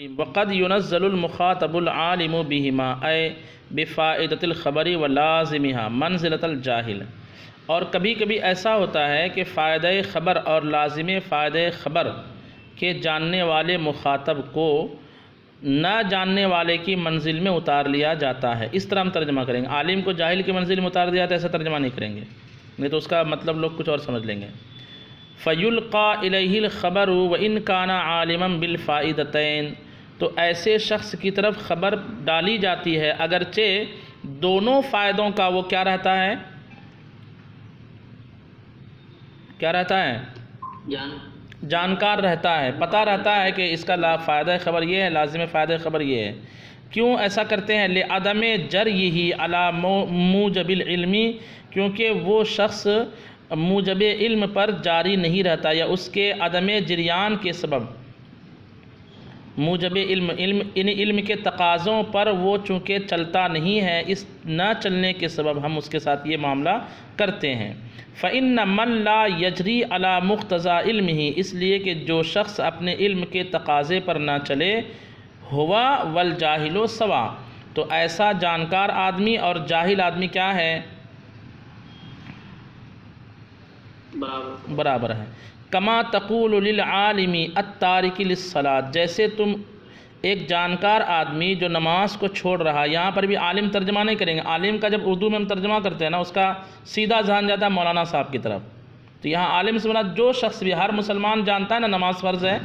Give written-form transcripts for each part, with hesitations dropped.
वक़द युनज़्ज़लुल मुख़ातबुल आलिमु बिहिमा ऐ बिफ़ाइदतिल ख़बरी व लाज़िमिहा मंज़िलतल जाहिल। और कभी कभी ऐसा होता है कि फ़ायदे ख़बर और लाज़िम फ़ायदे ख़बर के जानने वाले मुख़ातब को न जानने वाले की मंजिल में उतार लिया जाता है। इस तरह हम तर्जमा करेंगे। आलिम को जाहिल की मंजिल में उतार दिया जाता है, ऐसा तर्जमा नहीं करेंगे, नहीं तो उसका मतलब लोग कुछ और समझ लेंगे। फ़युल्क़ा इलैहिल ख़बरु व इन काना आलिमन बिल फ़ाइदतैन, तो ऐसे शख्स की तरफ ख़बर डाली जाती है अगरचे दोनों फ़ायदों का वो क्या रहता है, क्या रहता है, जानकार रहता है, पता रहता है कि इसका फ़ायदा ख़बर ये है, लाज़िम फ़ायदा ख़बर ये है। क्यों ऐसा करते हैं? ले अदम जरयही अला मूजबिल इल्मी, क्योंकि वो शख्स मूजब इल्म पर जारी नहीं रहता, या उसके अदम जरियान के सबब मूजब इल्म के तकाज़ों पर वो चूँकि चलता नहीं है, इस न चलने के सबब हम उसके साथ ये मामला करते हैं। फ़इन्न मन ला यजरी अला मुख्तज़ा इल्म ही, इसलिए कि जो शख्स अपने इल्म के तकाज़े पर ना चले, हुआ वल जाहिलो सवा, तो ऐसा जानकार आदमी और जाहिल आदमी क्या है, बराबर है। कमा तक़ूलु लिल आलिमी अत्तारिकी लिस्सलात, जैसे तुम एक जानकार आदमी जो नमाज को छोड़ रहा, यहाँ पर भी आलिम तर्जमा नहीं करेंगे। आलिम का जब उर्दू में हम तर्जमा करते हैं ना, उसका सीधा ध्यान जाता है मौलाना साहब की तरफ। तो यहाँ आलिम से बना जो शख्स भी, हर मुसलमान जानता है ना नमाज फ़र्ज़ है,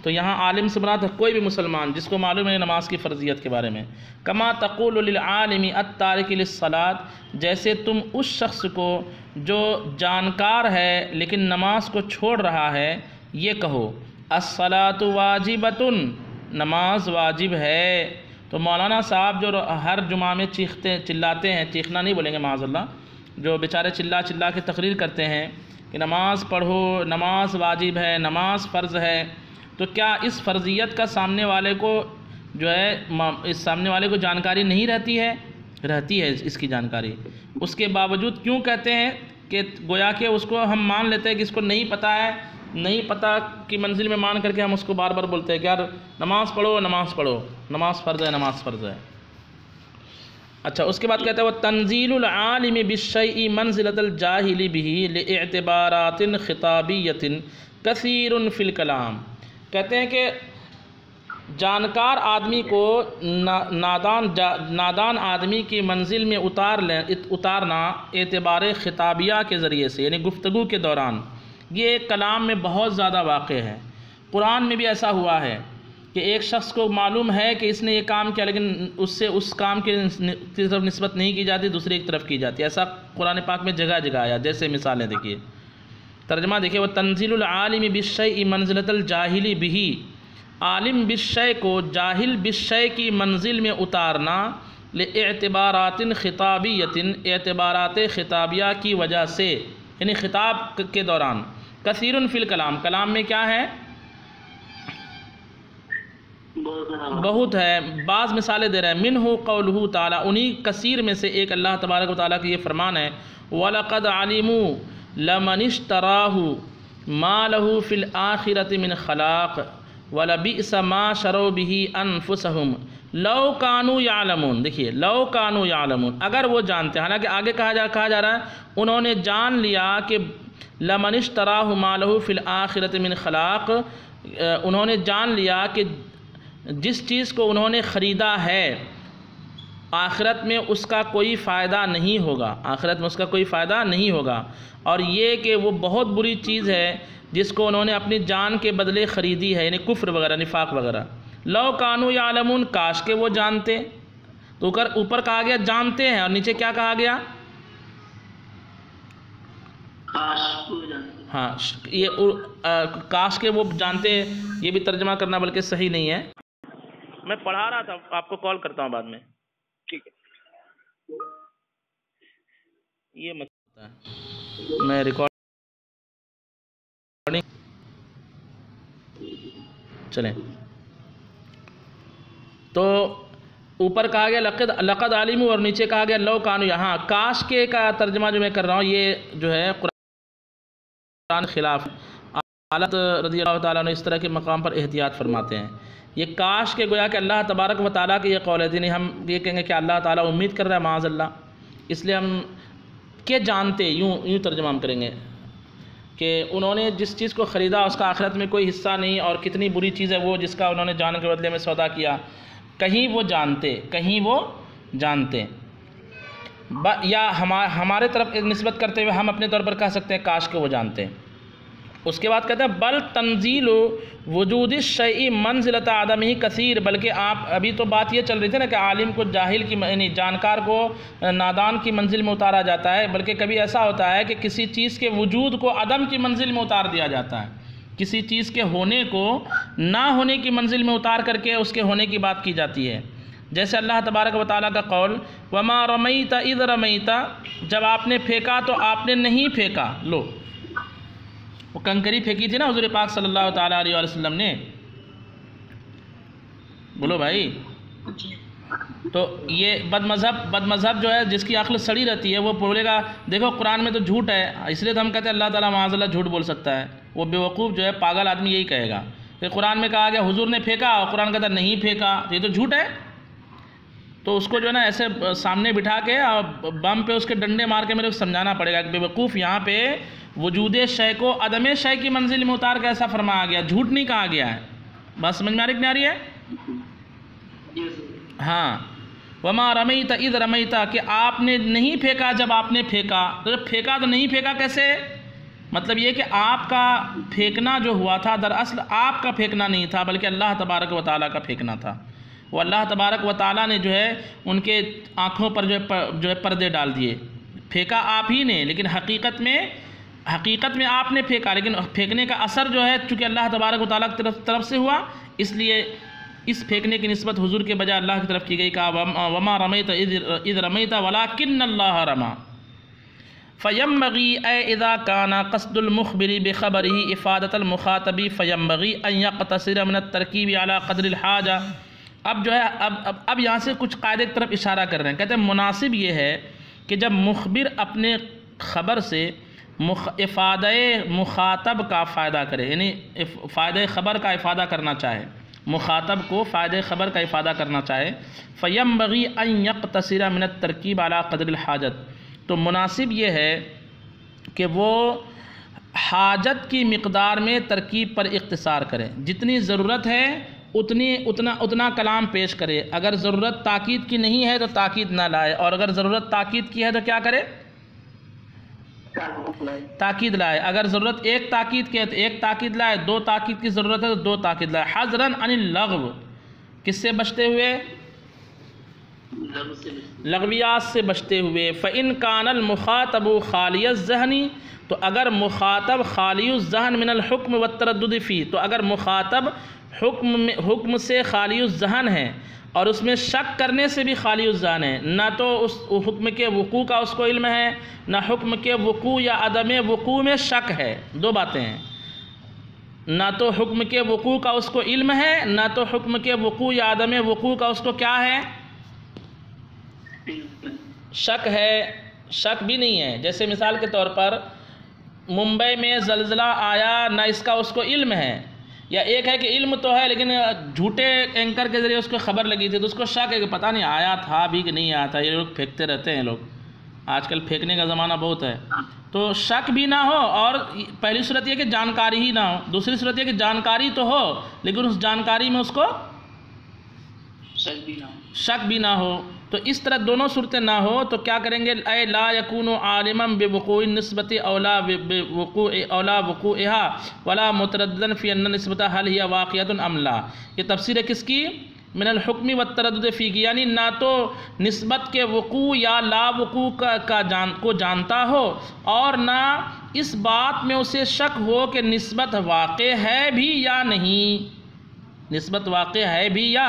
तो यहाँ आलिम से बना तो कोई भी मुसलमान जिसको मालूम है नमाज की फ़र्जियत के बारे में। कमा तक़ूलु लिल आलिमी अत्तारिकी लिस्सलात, जैसे तुम उस शख्स को जो जानकार है लेकिन नमाज को छोड़ रहा है ये कहो, अस्सलातु वाजिबतुन, नमाज वाजिब है। तो मौलाना साहब जो हर जुमा में चीखते चिल्लाते हैं, चीखना नहीं बोलेंगे माज़अल्लाह, जो बेचारे चिल्ला चिल्ला के तकरीर करते हैं कि नमाज पढ़ो, नमाज वाजिब है, नमाज फ़र्ज़ है, तो क्या इस फ़र्ज़ियत का सामने वाले को जो है, इस सामने वाले को जानकारी नहीं रहती है? रहती है इसकी जानकारी। उसके बावजूद क्यों कहते हैं कि गोया कि उसको हम मान लेते हैं कि इसको नहीं पता है, नहीं पता की मंजिल में मान करके हम उसको बार बार बोलते हैं कि यार नमाज़ पढ़ो, नमाज़ पढ़ो, नमाज़ फ़र्ज़ है, नमाज़ फ़र्ज़ है। अच्छा, उसके बाद कहते हैं वह तंज़ीलुल आलिमी बिश्शैइ मंज़िलतल जाहिली बिही लिइअतिबारातिन खिताबियतिन कसीरुन फ़िल कलाम, कहते हैं कि जानकार आदमी को नादान आदमी की मंजिल में उतारना एतबार खिताबिया के ज़रिए से, यानी गुफ्तगू के दौरान, ये कलाम में बहुत ज़्यादा वाक़ है। कुरान में भी ऐसा हुआ है कि एक शख्स को मालूम है कि इसने ये काम किया, लेकिन उससे उस काम की तरफ निस्बत नहीं की जाती, दूसरी की तरफ की जाती है। ऐसा कुरान पाक में जगह जगह आया। जैसे मिसालें देखिए, तर्जमा देखिए, वह तंज़ीलुल आलिमी बिश्शैइ मंज़िलतल जाहिली बिही, आलिम बिश्शय को जाहिल बिश्शय की मंजिल में उतारना, लिइअतिबारातिन खिताबियतिन, एतबारात खिताबिया की वजह से, यानी खिताब के दौरान, कसीरुन फ़िल कलाम, कलाम में क्या है, बहुत है। बाज़ मिसालें दे रहे हैं, मिन्हु क़ौलुहु ताला, उन्हीं कसीर में से एक अल्लाह तबारक व तआला का ये फरमान है, वलक़द अलिमू लमनिश्तराहु मा लहु फ़िल आखिरति मिन खलाक़ वलबिअस मा शरौ बिही अनफुसहुम लौ कानू यालमून। देखिए, लौ कानू यालमून, अगर वो जानते हैं, हालांकि आगे कहा जा रहा है उन्होंने जान लिया कि लमनिश्तराहु मा लहु फ़िल आखिरति मिन खलाक़, उन्होंने जान लिया कि जिस चीज़ को उन्होंने ख़रीदा है आखिरत में उसका कोई फ़ायदा नहीं होगा, आखिरत में उसका कोई फ़ायदा नहीं होगा, और ये कि वो बहुत बुरी चीज़ है जिसको उन्होंने अपनी जान के बदले ख़रीदी है, यानी कुफ्र वगैरह, निफाक वगैरह। लौ कानू यालमून, काश के वो जानते। तो ऊपर कहा गया जानते हैं, और नीचे क्या कहा गया, हाँ, ये काश के वो जानते, ये भी तर्जमा करना बल्कि सही नहीं है। मैं पढ़ा रहा था, आपको कॉल करता हूँ बाद में, ठीक है। ये मत होता है, मैं रिकॉर्डिंग चलें। तो ऊपर कहा गया लक़द आलिमू, और नीचे कहा गया लौ कानू। यहाँ काश के का तर्जमा जो मैं कर रहा हूँ ये जो है कुरान खिलाफ हालत रज़ी अल्लाह ताला अन्हु इस तरह के मकाम पर एहतियात फरमाते हैं। ये काश के गोया कि अल्लाह तबारक व ताला के ये कौल है, यानी हम ये कहेंगे कि अल्लाह ताला उम्मीद कर रहा है माज़अल्लाह, इसलिए हम के जानते यूँ तर्जुमा हम करेंगे कि उन्होंने जिस चीज़ को ख़रीदा उसका आखिरत में कोई हिस्सा नहीं, और कितनी बुरी चीज़ है वो जिसका उन्होंने जान के बदले में सौदा किया। कहीं वो जानते या हमारे तरफ निस्बत करते हुए हम अपने तौर पर कह सकते हैं काश के वो जानते हैं। उसके बाद कहते हैं बल तंजील वजूद शैई मंजिलत आदम ही कसीर, बल्कि आप अभी तो बात ये चल रही थी ना कि आलिम को जाहिल की यानी जानकार को नादान की मंजिल में उतारा जाता है, बल्कि कभी ऐसा होता है कि किसी चीज़ के वजूद को अदम की मंजिल में उतार दिया जाता है, किसी चीज़ के होने को ना होने की मंजिल में उतार करके उसके होने की बात की जाती है। जैसे अल्लाह तबारक व ताला का कौल वमा रमईता इज़ रमईता, जब आपने फेंका तो आपने नहीं फेंका। लो वो कंकरी फेंकी थी ना हुज़ूर पाक सल्लल्लाहु ताला अलैहि वसल्लम ने, बोलो भाई। तो ये बदमज़हब जो है जिसकी अक्ल सड़ी रहती है वो बोलेगा देखो कुरान में तो झूठ है, इसलिए तो हम कहते हैं अल्लाह ताला माज़अल्लाह झूठ बोल सकता है। वो बेवकूफ़ जो है पागल आदमी यही कहेगा कि कुरान में कहा गया हुज़ूर ने फेंका और कुरान कहता नहीं फेंका, तो ये तो झूठ है। तो उसको जो है ना ऐसे सामने बिठा के और बम पे उसके डंडे मार के मेरे को समझाना पड़ेगा कि बेवकूफ़ यहाँ पे वजूदे शय को अदमे शय की मंजिल में उतार के ऐसा फरमाया गया, झूठ नहीं कहा गया है। बात समझ में आ रही है? हाँ, वमा रमईता इज़ रमईता कि आपने नहीं फेंका जब आपने फेंका। तो जब फेंका तो नहीं फेंका कैसे? मतलब ये कि आपका फेंकना जो हुआ था दरअसल आपका फेंकना नहीं था, बल्कि अल्लाह तबारक व ताला का फेंकना था। वो अल्लाह तबारक व ताला ने जो है उनके आँखों पर जो है पर्दे डाल दिए। फेंका आप ही ने, लेकिन हकीकत में आपने फेंका, लेकिन फेंकने का असर जो है चूँकि अल्लाह तबारक व ताला की तरफ से हुआ, इसलिए इस फेंकने की निस्बत हुजूर के बजाय अल्लाह की तरफ की गई। कहा वमा रमईता इज़ रमईता वलाकिन्नल्लाह रमा फ़यंबग़ी इज़ा काना क़स्दुल मुख़बिरी बिख़बरिही इफ़ादतल मुख़ातबी फ़यंबग़ी अन यक़तसिर मिन अत-तरकीब अला क़द्रिल हाजा। अब जो है अब यहाँ से कुछ कायदे की तरफ इशारा कर रहे हैं। कहते हैं मुनासिब ये है कि जब मुख़बिर अपने ख़बर से इफ़ादे मुख़ातब का फ़ायदा करे, यानी फ़ायदे ख़बर का इफ़ादा करना चाहे, मुख़ातब को फ़ायदे ख़बर का इफ़ादा करना चाहे, फ़यंबग़ी अन यक़तसिर मिन अत-तरकीब अला क़द्रिल हाजत, तो मुनासिब ये है कि वो हाजत की मिक़दार में तरकीब पर इख्तिसार करे, जितनी ज़रूरत है उतना कलाम पेश करे। अगर ज़रूरत ताकीद की नहीं है तो ताकीद ना लाए, और अगर ज़रूरत ताकीद की है तो क्या करे? ताकीद लाए। अगर ज़रूरत एक ताकीद की है तो एक ताकीद लाए, दो ताकीद की ज़रूरत है तो दो ताकीद लाए। हज़रन अनिल लग़्व, किससे बचते हुए? लग़वियात से बचते हुए। फ़इन कानल मुख़ातबु खालियज़ ज़हनी, तो अगर मुख़ातब खालियुज़ ज़हन मिनल हुक्म व तरद्दुद फ़ी, तो अगर मुख़ातब हुक्म से खालियुज़ ज़हन है और उसमें शक करने से भी खालियुज़ ज़हन है, ना तो उस हुक्म के वक़ू का उसको इल्म है, ना हुक्म के वक़ू या अदम वक़ू में शक है। दो बातें हैं, ना तो हुक्म के वक़ू का उसको इल्म है, ना तो हुक्म के वक़ू या अदम वक़ू का उसको क्या है? शक है। शक भी नहीं है। जैसे मिसाल के तौर पर मुंबई में ज़लज़ला आया, ना इसका उसको इल्म है, या एक है कि इल्म तो है लेकिन झूठे एंकर के ज़रिए उसको खबर लगी थी तो उसको शक है कि पता नहीं आया था भी कि नहीं आया था। ये लोग फेंकते रहते हैं, लोग आजकल फेंकने का ज़माना बहुत है। तो शक भी ना हो, और पहली सूरत यह कि जानकारी ही ना हो, दूसरी सूरत यह कि जानकारी तो हो लेकिन उस जानकारी में उसको शक भी ना हो। तो इस तरह दोनों सूरतें ना हो तो क्या करेंगे? ऐ ला यकूनु आलिमन बिवक़ूइ निस्बति औला वक़ूइहा वला मुतरद्दिदन फ़ी अन्न निस्बता हल हिया वाक़िअतुन अम ला। ये तफसीर है किसकी? मिनल हुक्मी व तरद्दुद फ़ी की, यानी ना तो निस्बत के वक़ू या ला वक़ू को जानता हो, और ना इस बात में उसे शक हो कि निस्बत वाक़े है भी या नहीं, निस्बत वाक़े है भी या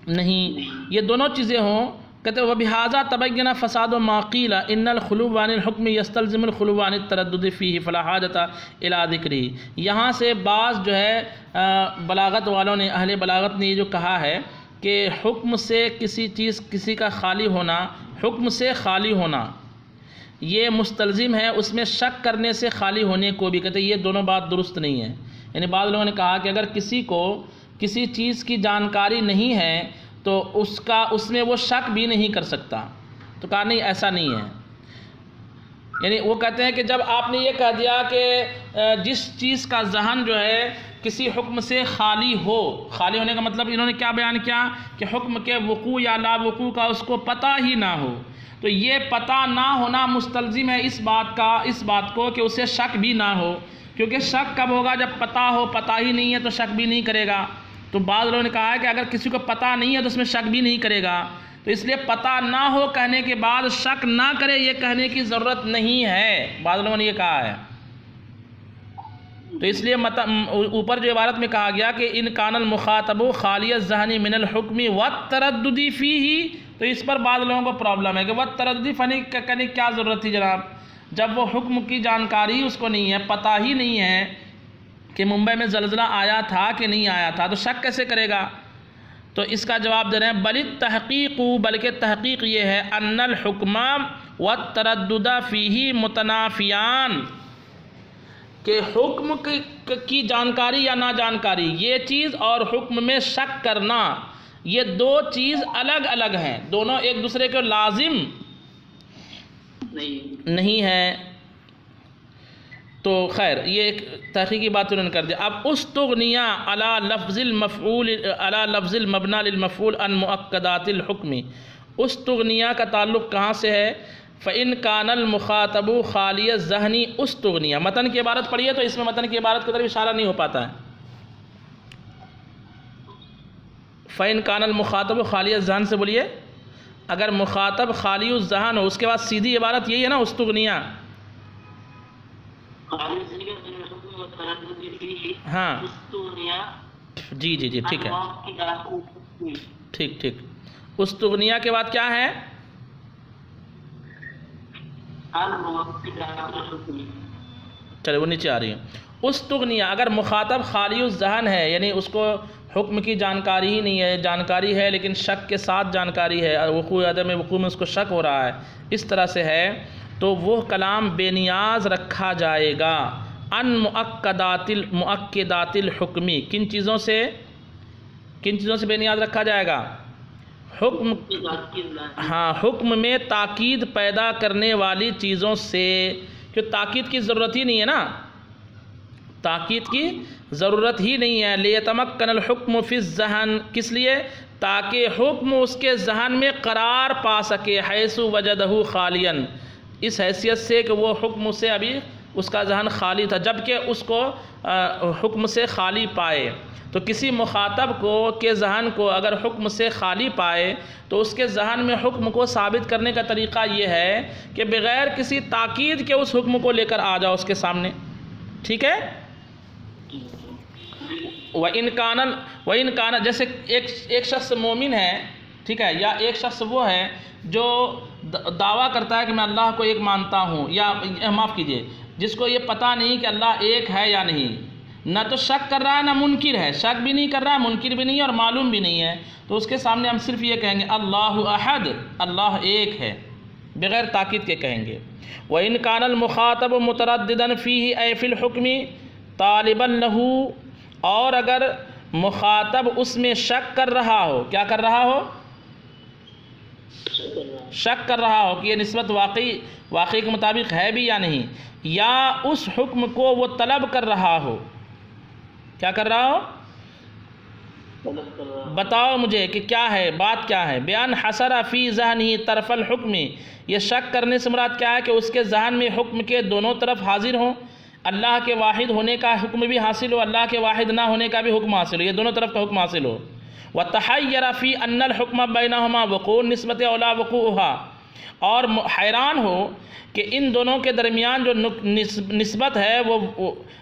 नहीं, ये दोनों चीज़ें हों। कहते वह बिहाजा तबय्यना फ़साद माक़ीला इन्नल खुलूव अनिल हुक्म यस्तलज़िमुल खुलूव अनित तरद्दुद फ़ीही फ़ला हाजता इला ज़िक्री। यहाँ से बाज़ जो है बलागत वालों ने, अहले बलागत ने ये जो कहा है कि हुक्म से किसी चीज़ किसी का खाली होना, हुक्म से खाली होना ये मुस्तलजिम है उसमें शक करने से खाली होने को भी। कहते ये दोनों बात दुरुस्त नहीं है। यानी बाद लोगों ने कहा कि अगर किसी को किसी चीज़ की जानकारी नहीं है तो उसमें वो शक भी नहीं कर सकता। तो कहा नहीं, ऐसा नहीं है। यानी वो कहते हैं कि जब आपने ये कह दिया कि जिस चीज़ का जहन जो है किसी हुक्म से खाली हो, खाली होने का मतलब इन्होंने क्या बयान किया कि हुक्म के वक़ू या ला वक़ू का उसको पता ही ना हो, तो ये पता ना होना मुस्तलजिम है इस बात को कि उसे शक भी ना हो। क्योंकि शक कब होगा? जब पता हो। पता ही नहीं है तो शक भी नहीं करेगा। तो बाद लोगों ने कहा है कि अगर किसी को पता नहीं है तो उसमें शक भी नहीं करेगा। तो इसलिए पता ना हो कहने के बाद शक ना करे ये कहने की ज़रूरत नहीं है, बाद लोगों ने ये कहा है। तो इसलिए ऊपर जो इबारत में कहा गया कि इन कानल मुखातबु खालियत ज़हनी मिनल हुक्मी व तरद्दुदी फ़ीही, तो इस पर बाद लोगों को प्रॉब्लम है कि वह तरद्दुदी फ़नी करने की क्या ज़रूरत थी जनाब, जब वो हुक्म की जानकारी उसको नहीं है, पता ही नहीं है कि मुंबई में ज़लज़ला आया था कि नहीं आया था, तो शक कैसे करेगा? तो इसका जवाब दे रहे हैं बलित तहक़ीक़, बल्कि तहक़ीक़ ये है अन्नल हुक्मा व तरद्दुदा फ़ीही मुतनाफ़ियान, कि हुक्म की जानकारी या ना जानकारी ये चीज़ और हुक्म में शक करना ये दो चीज़ अलग अलग हैं, दोनों एक दूसरे के लाजिम नहीं है। तो खैर ये एक तहक़ीक़ी बात उन्होंने कर दिया। अब उस्तुग़निया अला लफ्ज़िल मफ़ऊल अला लफ्ज़िल मबना लिल मफ़ऊल अन मुअक्कदातिल हुक्मी, उस्तुग़निया का ताल्लुक़ कहाँ से है? फ़इन कानल मुखातबु खालिय ज़हनी उस्तुग़निया। मतन की इबारत पढ़िए तो इसमें मतन की इबारत की तरफ इशारा नहीं हो पाता है। फ़इन कानल मुखातबु खालिय ज़हन से बोलिए, अगर मुखातब खाली ज़हन हो उसके बाद सीधी इबारत यही है ना उस्तुग़निया। हाँ जी जी जी ठीक है, ठीक ठीक। उस्तुग़निया के बाद क्या है? चलो वो नीचे आ रही है। उस्तुग़निया अगर मुखातब खाली ज़हन है, यानी उसको हुक्म की जानकारी ही नहीं है, जानकारी है लेकिन शक के साथ जानकारी है, वक़ू अदम वक़ू में उसको शक हो रहा है, इस तरह से है, तो वो कलाम बेनियाज रखा जाएगा अन मुअक्कदातिल हुक्मी। किन चीज़ों से बेनियाज रखा जाएगा? हुक्म, हाँ, हुक्म में ताकीद पैदा करने वाली चीज़ों से, क्यों ताकीद की ज़रूरत ही नहीं है ना, ताकीद की ज़रूरत ही नहीं है। लियतमक्कनल हुक्म फ़ी ज़हन, किस लिए? ताकि हुक्म उसके जहन में करार पा सके, हैसु वजदहु खालियन, इस हैसियत से कि वो हुक्म से अभी उसका जहन खाली था, जबकि उसको हुक्म से खाली पाए। तो किसी मुखातब को के जहन को अगर हुक्म से खाली पाए तो उसके जहन में हुक्म को साबित करने का तरीक़ा ये है कि बग़ैर किसी ताकीद के उस हुक्म को लेकर आ जाओ उसके सामने, ठीक है। व इन कानन जैसे एक शख्स मोमिन है, ठीक है, या एक शख्स वो है जो दावा करता है कि मैं अल्लाह को एक मानता हूँ, या माफ़ कीजिए जिसको ये पता नहीं कि अल्लाह एक है या नहीं, ना तो शक कर रहा है ना मुनकिर है, शक भी नहीं कर रहा है, मुनकिर भी नहीं है और मालूम भी नहीं है, तो उसके सामने हम सिर्फ ये कहेंगे अल्लाहु अहद, अल्लाह एक है, बग़ैर ताकीद के कहेंगे। व इन कानल मुखातब मुतरद्दिदन फ़ीही ऐ फ़िल हुक्मी तालिबन लहू, और अगर मुखातब उसमें शक कर रहा हो, क्या कर रहा हो? शक कर रहा हो कि ये निस्बत वाकई के मुताबिक है भी या नहीं, या उस हुक्म को वो तलब कर रहा हो, क्या कर रहा हो? बताओ मुझे कि क्या है, बात क्या है। बयान हसरा फ़ी ज़हनी तरफ़ल हुक्मी, ये शक करने से मुराद क्या है कि उसके जहन में हुक्म के दोनों तरफ हाजिर हों, अल्लाह के वाहिद होने का हुक्म भी हासिल हो, अल्लाह के वाहिद ना होने का भी हुक्म हासिल हो, ये दोनों तरफ का हुक्म हासिल हो। व तहय्यरा फ़ी अन्नल हुक्म बैनहुमा वक़ू निस्बत औला वक़ूहा, और हैरान हो कि इन दोनों के दरमियान जो निस्बत है वो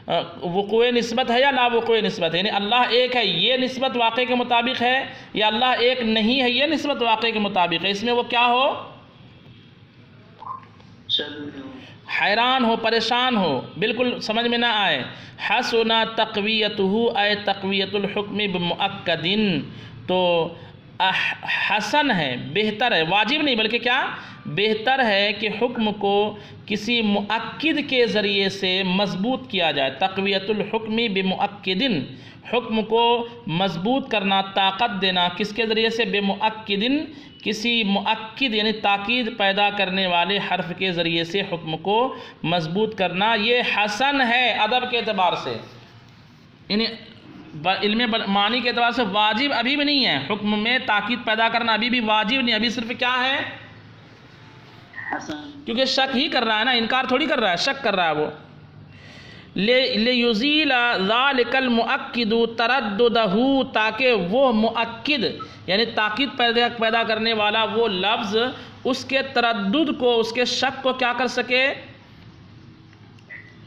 वक़ूए निस्बत है या ला वक़ूए निस्बत है, यानी अल्लाह एक है ये निस्बत वाक़े के मुताबिक है, या अल्लाह एक नहीं है ये निस्बत वाक़े के मुताबिक है, इसमें वो क्या हो? हैरान हो, परेशान हो, बिल्कुल समझ में ना आए। हसना तक़वियतुहु ऐ तक़वियतुल हुक्म बिमुअक्कदिन, तो हसन है, बेहतर है, वाजिब नहीं बल्कि क्या बेहतर है कि हुक्म को किसी मुअक्किद के ज़रिए से मजबूत किया जाए। तक़वियतुल हुक्मी बिमुअक्किदिन, हुक्म को मजबूत करना, ताकत देना किसके ज़रिए से? बिमुअक्किदिन, किसी मुअक्किद यानी ताकीद पैदा करने वाले हर्फ के ज़रिए से हुक्म को मजबूत करना, ये हसन है अदब के एतबार से, यानी इल्म मानी के एतबार से वाजिब अभी भी नहीं है। हुक्म में ताकीद पैदा करना अभी भी वाजिब नहीं, अभी सिर्फ क्या है? क्योंकि शक ही कर रहा है ना, इनकार थोड़ी कर रहा है, शक कर रहा है वो। ले युज़ीला ज़ालिकल मुअक्किदु तरद्दुदहु, ताकि वो मुअक्किद यानी ताकीद पैदा करने वाला वो लफ्ज़ उसके तरद्दुद को, उसके शक को क्या कर सके?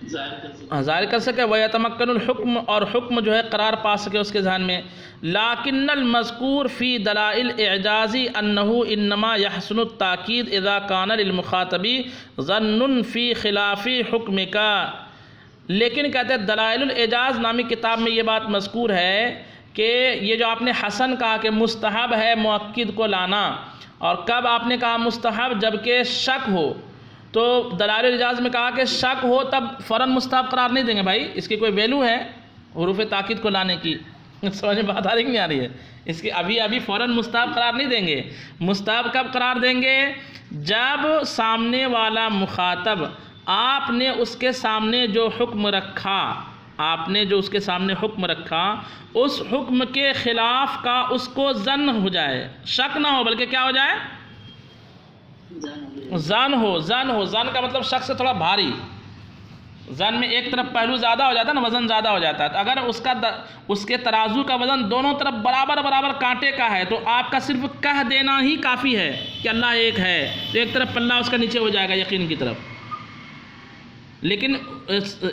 ज़ाहिर कर सके। वयतमक्कनुल हुक्म, और हुक्म जो है करार पा सके उसके ज़हन में। लाकिन्नल मज़कूर फ़ी दलाइल इजाज़ी अन्नहु इन्नमा यहसनुत ताकीद इज़ा कान लिल मुखातबी ज़न्नुन फ़ी खिलाफ़ी हुक्मिका। लेकिन कहते हैं दलाइलुल इजाज़ नामी किताब में ये बात मज़कूर है कि ये जो आपने हसन कहा कि मुस्तहब है मुअक्किद को लाना, और कब आपने कहा मुस्तहब? जबकि शक हो। तो दलाइलुल इजाज़ में कहा कि शक हो तब फ़ौरन मुस्तहब करार नहीं देंगे भाई, इसकी कोई वैल्यू है हुरूफ़ ताकीद को लाने की। समझ में बात आ रही कि नहीं आ रही है? इसकी अभी फ़ौरन मुस्तहब करार नहीं देंगे। मुस्तहब कब करार देंगे? जब सामने वाला मुखातब, आपने उसके सामने जो हुक्म रखा, आपने जो उसके सामने हुक्म रखा, उस हुक्म के ख़िलाफ़ का उसको ज़न हो जाए, शक ना हो बल्कि क्या हो जाए? ज़न हो। ज़न का मतलब शक से थोड़ा भारी। ज़न में एक तरफ पहलू ज़्यादा हो जाता है ना, वज़न ज़्यादा हो जाता है। तो अगर उसके तराजू का वज़न दोनों तरफ बराबर कांटे का है, तो आपका सिर्फ कह देना ही काफ़ी है कि अल्लाह एक है, तो एक तरफ पल्ला उसका नीचे हो जाएगा यकीन की तरफ। लेकिन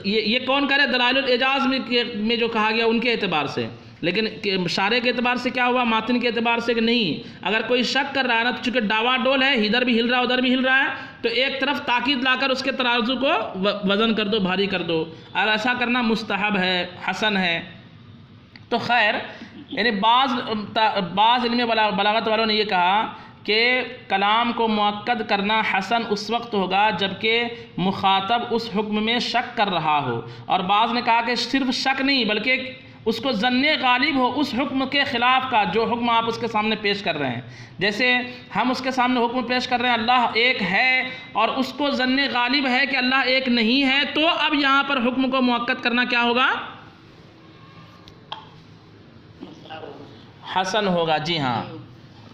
ये कौन करे? दलाइलुल इजाज़ में जो कहा गया उनके एतबार से। लेकिन शारे के एतबार से क्या हुआ? मातिन के एतबार से कि नहीं, अगर कोई शक कर रहा है ना, तो चूँकि डावाडोल है, इधर भी हिल रहा है उधर भी हिल रहा है, तो एक तरफ ताकीद लाकर उसके तराजू को वज़न कर दो, भारी कर दो, और ऐसा करना मुस्तहब है, हसन है। तो खैर, यानी बाज़ इल्म बलागत वालों ने ये कहा कि कलाम को मुअक्कद करना हसन उस वक्त होगा जबकि मुखातब उस हुक्म में शक कर रहा हो, और बाज़ ने कहा कि सिर्फ शक नहीं बल्कि उसको ज़न्ने गालिब हो उस हुक्म के ख़िलाफ़ का, जो हुक्म आप उसके सामने पेश कर रहे हैं। जैसे हम उसके सामने हुक्म पेश कर रहे हैं अल्लाह एक है, और उसको ज़न्ने गालिब है कि अल्लाह एक नहीं है, तो अब यहाँ पर हुक्म को मुअक्कद करना क्या होगा? हसन होगा। जी हाँ,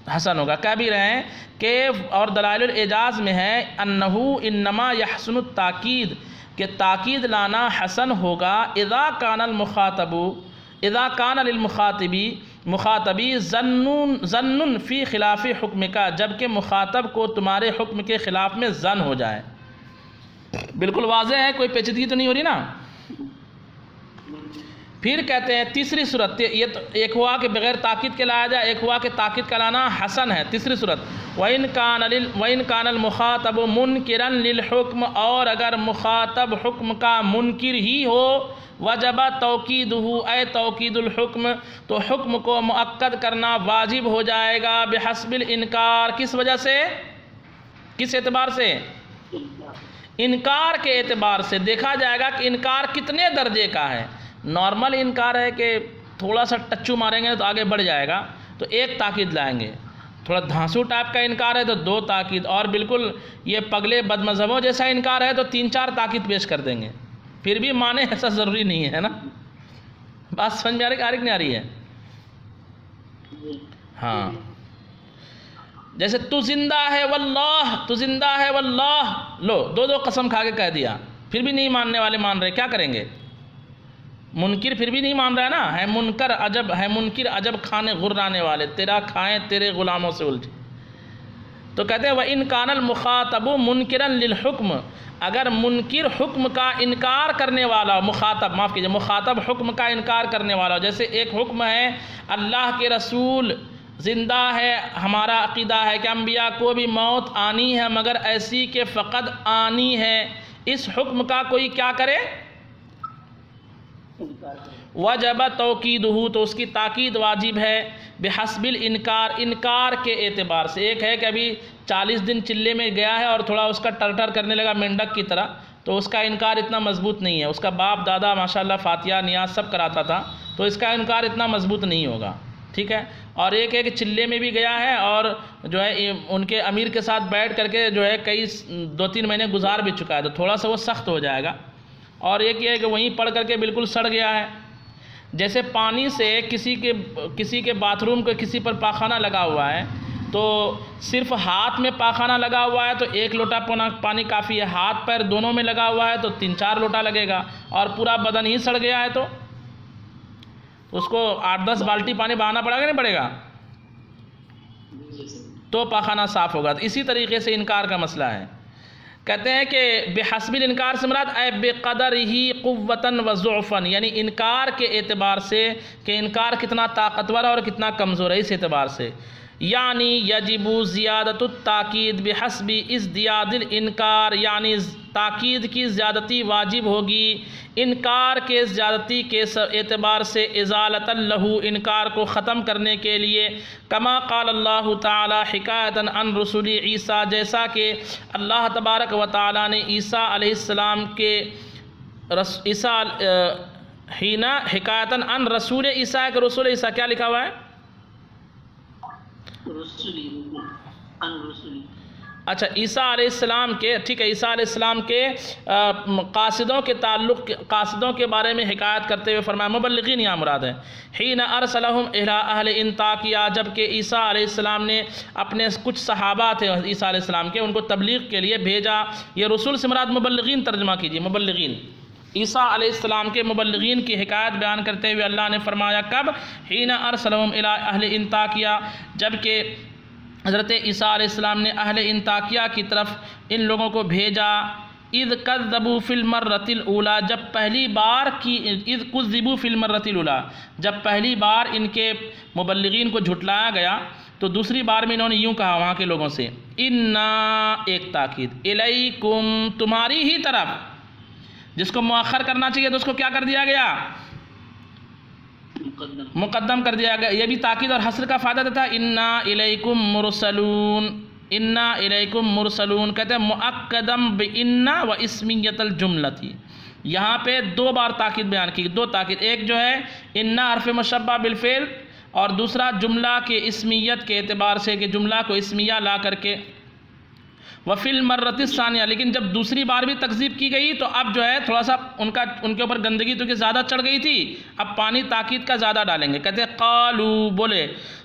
हसन होगा। कह भी रहे हैं कि और दलाइलुल इजाज़ में है अन्नहु इन्नमा यहसनुत ताकीद, कि ताकीद लाना हसन होगा इज़ा कानल मुखातबु, इज़ा कान लिल मुखातबी ज़न्नुन फ़ी खिलाफ़ी हुक्म का, जबकि मुखातब को तुम्हारे हुक्म के ख़िलाफ़ में ज़न हो जाए। बिल्कुल वाज़ेह है, कोई पेचीदगी तो नहीं हो रही ना। फिर कहते हैं तीसरी सूरत, ये तो एक हुआ कि बग़ैर ताकीद के लाया जाए, एक हुआ कि ताकीद का लाना हसन है। तीसरी सूरत वइन कानल मुखातब मुनकिरन लिल हुक्म, और अगर मुखातब हुक्म का मुनकिर ही हो, वजबा तौकीदुहु ऐ तौकीदुल हुक्म, तो हुक्म को मुअक्कद करना वाजिब हो जाएगा बिहस्बिल इनकार। किस वजह से? किस एतबार से? इनकार के एतबार से। देखा जाएगा कि इनकार कितने दर्जे का है। नॉर्मल इनकार है कि थोड़ा सा टच्चू मारेंगे तो आगे बढ़ जाएगा, तो एक ताकीद लाएंगे। थोड़ा धांसू टाइप का इनकार है तो दो ताकीद, और बिल्कुल ये पगले बदमज़हबों जैसा इनकार है तो 3-4 ताकीद पेश कर देंगे, फिर भी माने ऐसा ज़रूरी नहीं है ना। बात समझ में आ रही नहीं आ रही है? हाँ, जैसे तू जिंदा है वल्लाह, तू जिंदा है वल्लाह, लो दो कसम खा के कह दिया, फिर भी नहीं मानने वाले मान रहे, क्या करेंगे? मुनकिर फिर भी नहीं मान रहा है ना। है मुनकर अजब, है मुनकिर अजब खाने गुर्राने वाले, तेरा खाएं तेरे ग़ुलामों से उलझे। तो कहते हैं वह इन कानल मुखातबु मुनकिरन लिल हुक्म, अगर मुनकिर हुक्म का इनकार करने वाला, मुखातब माफ़ कीजिए, मुखातब हुक्म का इनकार करने वाला, जैसे एक हुक्म है अल्लाह के रसूल ज़िंदा है, हमारा अक़ीदा है कि अम्बिया को भी मौत आनी है मगर ऐसी कि फ़कत आनी है, इस हुक्म का कोई क्या करे? वजब तौकीदहू, तो उसकी ताकीद वाजिब है, बेहस्बिल इनकार, इनकार के एतबार से। एक है कि अभी 40 दिन चिल्ले में गया है और थोड़ा उसका टर करने लगा मेंढक की तरह, तो उसका इनकार इतना मजबूत नहीं है, उसका बाप दादा माशाल्लाह फातिहा नियाज सब कराता था, तो इसका इनकार इतना मजबूत नहीं होगा, ठीक है। और एक है कि चिल्ले में भी गया है और जो है उनके अमीर के साथ बैठ करके जो है कई 2-3 महीने गुजार भी चुका है, तो थोड़ा सा वो सख्त हो जाएगा। और एक ये है कि वहीं पढ़ करके बिल्कुल सड़ गया है, जैसे पानी से किसी के बाथरूम के किसी पर पाखाना लगा हुआ है, तो सिर्फ हाथ में पाखाना लगा हुआ है तो 1 लोटा पानी काफ़ी है, हाथ पैर दोनों में लगा हुआ है तो 3-4 लोटा लगेगा, और पूरा बदन ही सड़ गया है तो उसको 8-10 बाल्टी पानी बहाना पड़ेगा नहीं पड़ेगा, तो पाखाना साफ़ होगा। तो इसी तरीके से इनकार का मसला है। कहते हैं कि बेहस्बिल इनकार से मुराद ऐ बेक़दर ही क़ुव्वतन व ज़ुअफ़न, यानी इनकार के एतबार से कि इनकार कितना ताकतवर और कितना कमज़ोर है, इस एतबार से। यानी यजिबु ज़ियादतु ताकीद बेहस्बि इज़्दियादिल इनकार, यानी ताकीद की ज़्यादती वाजिब होगी इनकार के ज़्यादती के एतबार से, इज़ालतन लहू, इनकार को ख़त्म करने के लिए। कमा क़ाल अल्लाहु ताला हिकायतन अन रसूली ईसा, जैसा कि अल्लाह तबारक व ताला ने ईसा अलैहिस्सलाम के हीना हिकायतन अन रसूल ईसा के, रसूल ईसा क्या लिखा हुआ है? अच्छा, ईसा अलैहिस्सलाम के, ठीक है, ईसा अलैहिस्सलाम के कासिदों के ताल्लुक़, कासिदों के बारे में हिकायत करते हुए फरमाया मुबल्लिगीन यहाँ मुराद है। हीना अरसलहुम इला अहले इंताकिया, जबकि ईसा अलैहिस्सलाम ने अपने कुछ सहाबा थे ईसा अलैहिस्सलाम के, उनको तबलीग के लिए भेजा। ये रसूल से मुराद मुबल्लिगीन तर्जुमा कीजिए, मुबल्लिगीन। ईसा अलैहिस्सलाम के मुबल्लिगीन की हिकायत बयान करते हुए अल्लाह ने फरमाया कब? हीना अरसलहुम इला अहले इंताकिया, जबकि हज़रत ईसा अलैहिस्सलाम ने अहले इंताकिया की तरफ इन लोगों को भेजा। इज़ कज़्ज़बू फ़िल मर्रतिल ऊला, जब पहली बार की, इज़ कुज़्ज़िबू फ़िल मर्रतिल ऊला, जब पहली बार इनके मुबल्लिगीन को झुटलाया गया, तो दूसरी बार में इन्होंने यूँ कहा वहाँ के लोगों से, इन्ना, एक ताकीद, इलैकुम, तुम्हारी ही तरफ, जिसको मुअख्खर करना चाहिए तो उसको क्या कर दिया गया? मुक़द्दम कर दिया गया। यह भी ताकीद और हस्र का फ़ायदा देता है। इन्ना इलैकुम मुरसलून, इन्ना इलैकुम मुरसलून, कहते हैं मुअक्कदम बिइन्ना व इस्मियतल जुमलती। यहाँ पे 2 बार ताकीद बयान की, 2 ताकीद, एक जो है इन्ना हर्फ मुशब्बा बिल फ़िल, और दूसरा जुमला के इस्मियत के एतबार से कि जुमला को इस्मिया ला करके, वफ़िल मर्रतिस सानिया, लेकिन जब दूसरी बार भी तकज़ीब की गई तो अब जो है थोड़ा सा उनके ऊपर गंदगी तो ज़्यादा चढ़ गई थी, अब पानी ताकीद का ज़्यादा डालेंगे। कहते हैं क़ालू, बोले,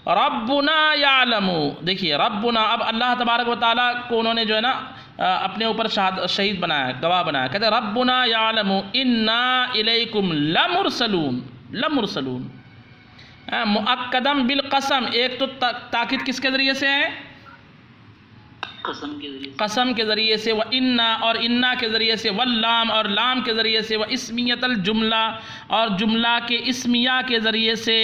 रब्बुना यालमु, देखिए रब्बुना, अब अल्लाह तबारक व तआला को उन्होंने जो है ना अपने ऊपर शहीद बनाया, गवाह बनाया। कहते हैं रब्बुना यालमु इन्ना इलैकुम लमुरसलून, लमुरसलून, मुअक्कदम बिल कसम, एक तो ताकीद किसके ज़रिए से है? कसम के ज़रिए से, व इन्ना, और इन्ना के ज़रिए से, वल्लाम, और लाम के ज़रिए से, व इस्मियतल जुमला, और जुमला के इस्मिया के ज़रिए से।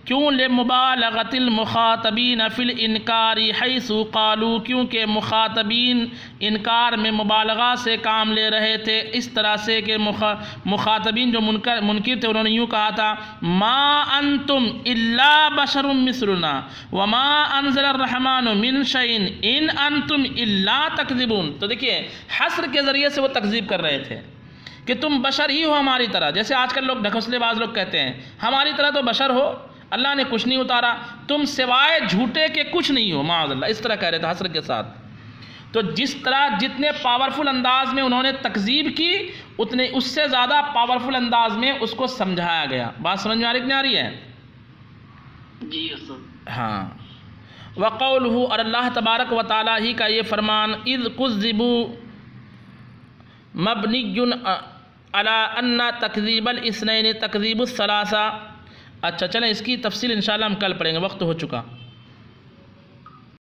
क्यों? ले मुबालगतिल मुखातबीन फ़िल इनकारी हैसु क़ालू, क्योंकि मुखातबीन इनकार में मुबालगा से काम ले रहे थे, इस तरह से कि मुखातबीन जो मुनकिर थे उन्होंने यूँ कहा था, मा अंतुम इल्ला बशरुम मिस्लुना व मा अनज़ल अर्रहमानु मिन शैइन इन अंतुम इल्ला तकज़िबून। तो देखिए हस्र के ज़रिए से वो तकज़ीब कर रहे थे कि तुम बशर ही हो हमारी तरह, जैसे आजकल लोग ढकोसलेबाज लोग कहते हैं हमारी तरह तो बशर हो, अल्लाह ने कुछ नहीं उतारा, तुम सिवाय झूठे के कुछ नहीं हो, माअज़ल्लाह, इस तरह कह रहे थे हस्र के साथ। तो जिस तरह जितने पावरफुल अंदाज में उन्होंने तकज़ीब की, उतने उससे ज़्यादा पावरफुल अंदाज में उसको समझाया गया। बात समझ में आ रही है? जी उस्ताद। हाँ। वक़ौलुहु, और अल्लाह तबारक व तआला ही का ये फरमान, इज़ कुज़्ज़िबू मबनियुन अला अन्ना तकज़ीबल इस्नैन तकज़ीबुस सलासा। अच्छा चलें, इसकी तफसील इंशाअल्लाह हम कल पढ़ेंगे, वक्त हो चुका।